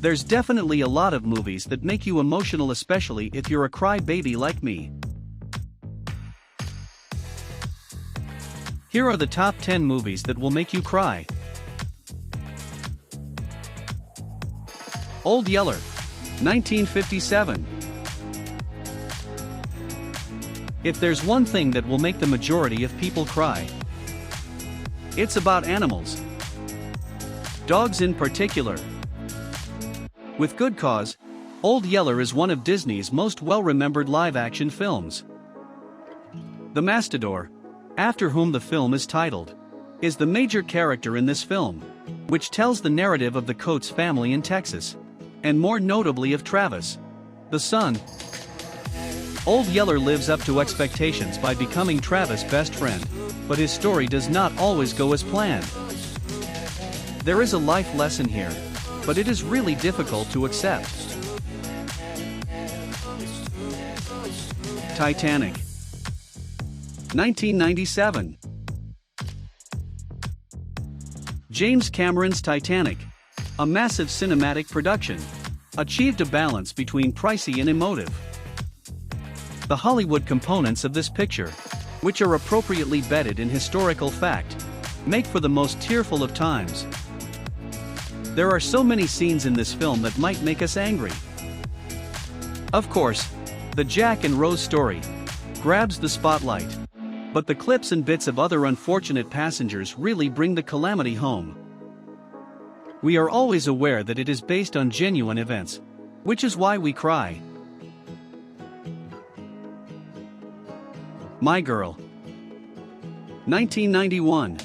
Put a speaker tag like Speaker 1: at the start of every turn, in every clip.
Speaker 1: There's definitely a lot of movies that make you emotional, especially if you're a cry-baby like me. Here are the top 10 movies that will make you cry. Old Yeller, 1957. If there's one thing that will make the majority of people cry, it's about animals. Dogs in particular. With good cause, Old Yeller is one of Disney's most well-remembered live-action films. The Mastador, after whom the film is titled, is the major character in this film, which tells the narrative of the Coates family in Texas, and more notably of Travis, the son. Old Yeller lives up to expectations by becoming Travis' best friend, but his story does not always go as planned. There is a life lesson here, but it is really difficult to accept. Titanic, 1997. James Cameron's Titanic, a massive cinematic production, achieved a balance between pricey and emotive. The Hollywood components of this picture, which are appropriately bedded in historical fact, make for the most tearful of times. There are so many scenes in this film that might make us angry. Of course, the Jack and Rose story grabs the spotlight, but the clips and bits of other unfortunate passengers really bring the calamity home. We are always aware that it is based on genuine events, which is why we cry. My Girl, 1991.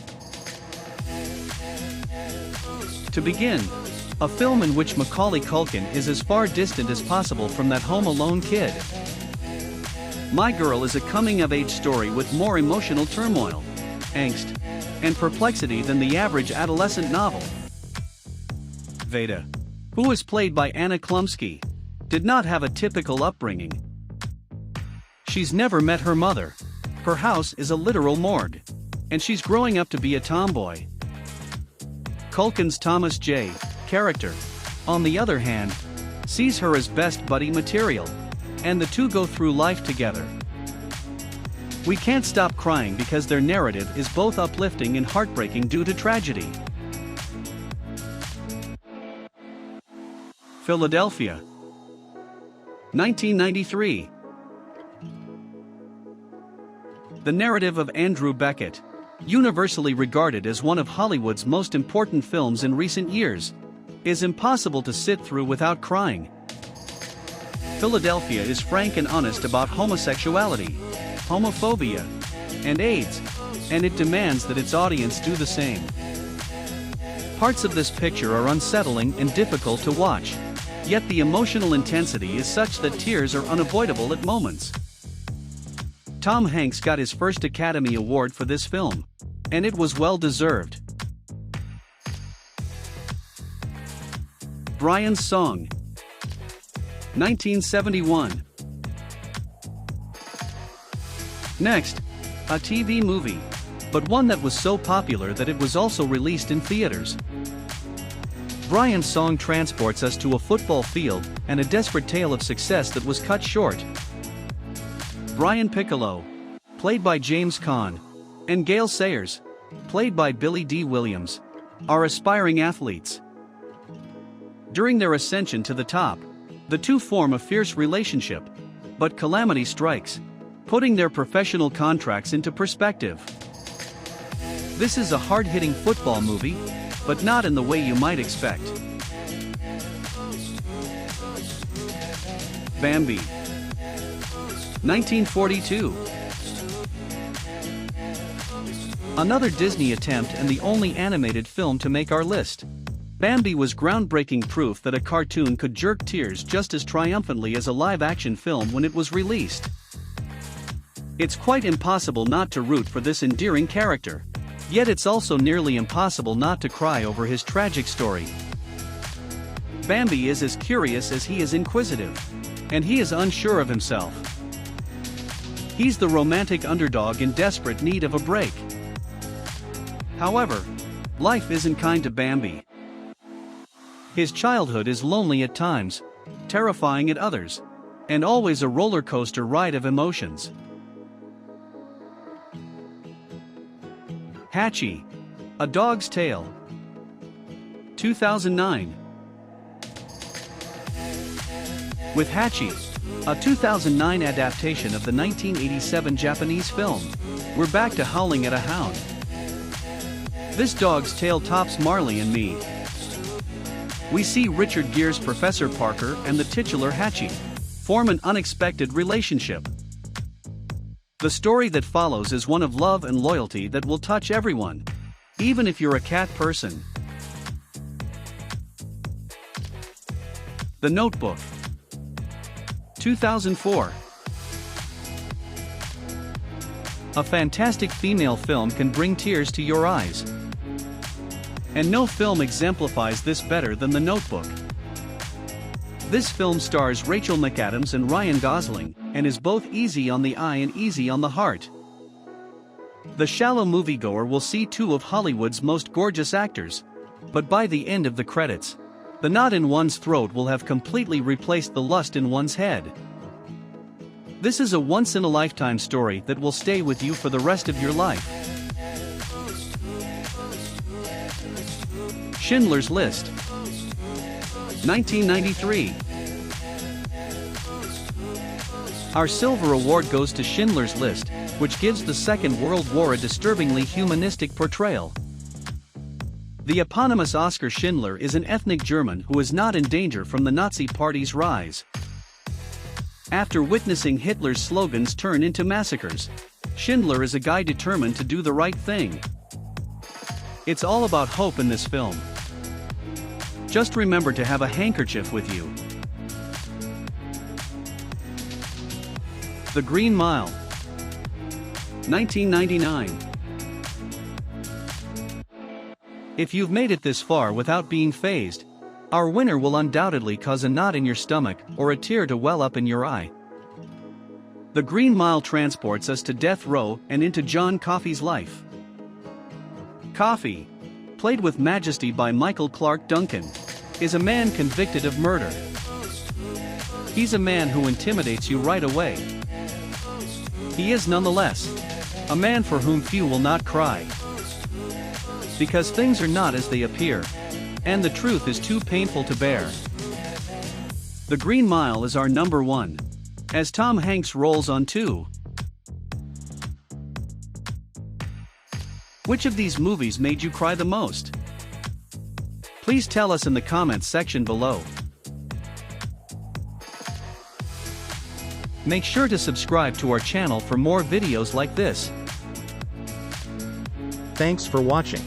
Speaker 1: To begin, a film in which Macaulay Culkin is as far distant as possible from that Home Alone kid. My Girl is a coming-of-age story with more emotional turmoil, angst, and perplexity than the average adolescent novel. Veda, who is played by Anna Chlumsky, did not have a typical upbringing. She's never met her mother, her house is a literal morgue, and she's growing up to be a tomboy. Culkin's Thomas J. character, on the other hand, sees her as best buddy material, and the two go through life together. We can't stop crying because their narrative is both uplifting and heartbreaking due to tragedy. Philadelphia, 1993. The narrative of Andrew Beckett, universally regarded as one of Hollywood's most important films in recent years, is impossible to sit through without crying. Philadelphia is frank and honest about homosexuality, homophobia, and AIDS, and it demands that its audience do the same. Parts of this picture are unsettling and difficult to watch, yet the emotional intensity is such that tears are unavoidable at moments. Tom Hanks got his first Academy Award for this film, and it was well deserved. Brian's Song, 1971. Next, a TV movie, but one that was so popular that it was also released in theaters. Brian's Song transports us to a football field and a desperate tale of success that was cut short. Brian Piccolo, played by James Caan, and Gale Sayers, played by Billy D. Williams, are aspiring athletes. During their ascension to the top, the two form a fierce relationship, but calamity strikes, putting their professional contracts into perspective. This is a hard-hitting football movie, but not in the way you might expect. Bambi, 1942. Another Disney attempt and the only animated film to make our list. Bambi was groundbreaking proof that a cartoon could jerk tears just as triumphantly as a live-action film when it was released. It's quite impossible not to root for this endearing character, yet it's also nearly impossible not to cry over his tragic story. Bambi is as curious as he is inquisitive, and he is unsure of himself. He's the romantic underdog in desperate need of a break. However, life isn't kind to Bambi. His childhood is lonely at times, terrifying at others, and always a roller coaster ride of emotions. Hachi, A Dog's Tale. 2009. With Hachi, a 2009 adaptation of the 1987 Japanese film, we're back to howling at a hound. This dog's tale tops Marley and Me. We see Richard Gere's Professor Parker and the titular Hatchy form an unexpected relationship. The story that follows is one of love and loyalty that will touch everyone, even if you're a cat person. The Notebook. 2004. A fantastic female film can bring tears to your eyes. And no film exemplifies this better than The Notebook. This film stars Rachel McAdams and Ryan Gosling, and is both easy on the eye and easy on the heart. The shallow moviegoer will see two of Hollywood's most gorgeous actors, but by the end of the credits, the knot in one's throat will have completely replaced the lust in one's head. This is a once-in-a-lifetime story that will stay with you for the rest of your life. Schindler's List. 1993. Our silver award goes to Schindler's List, which gives the Second World War a disturbingly humanistic portrayal. The eponymous Oskar Schindler is an ethnic German who is not in danger from the Nazi Party's rise. After witnessing Hitler's slogans turn into massacres, Schindler is a guy determined to do the right thing. It's all about hope in this film. Just remember to have a handkerchief with you. The Green Mile. 1999. If you've made it this far without being fazed, our winner will undoubtedly cause a knot in your stomach or a tear to well up in your eye. The Green Mile transports us to death row and into John Coffey's life. Coffey, played with majesty by Michael Clarke Duncan, is a man convicted of murder. He's a man who intimidates you right away. He is nonetheless a man for whom few will not cry. Because things are not as they appear, and the truth is too painful to bear. The Green Mile is our number one, as Tom Hanks rolls on two. Which of these movies made you cry the most? Please tell us in the comments section below. Make sure to subscribe to our channel for more videos like this.
Speaker 2: Thanks for watching.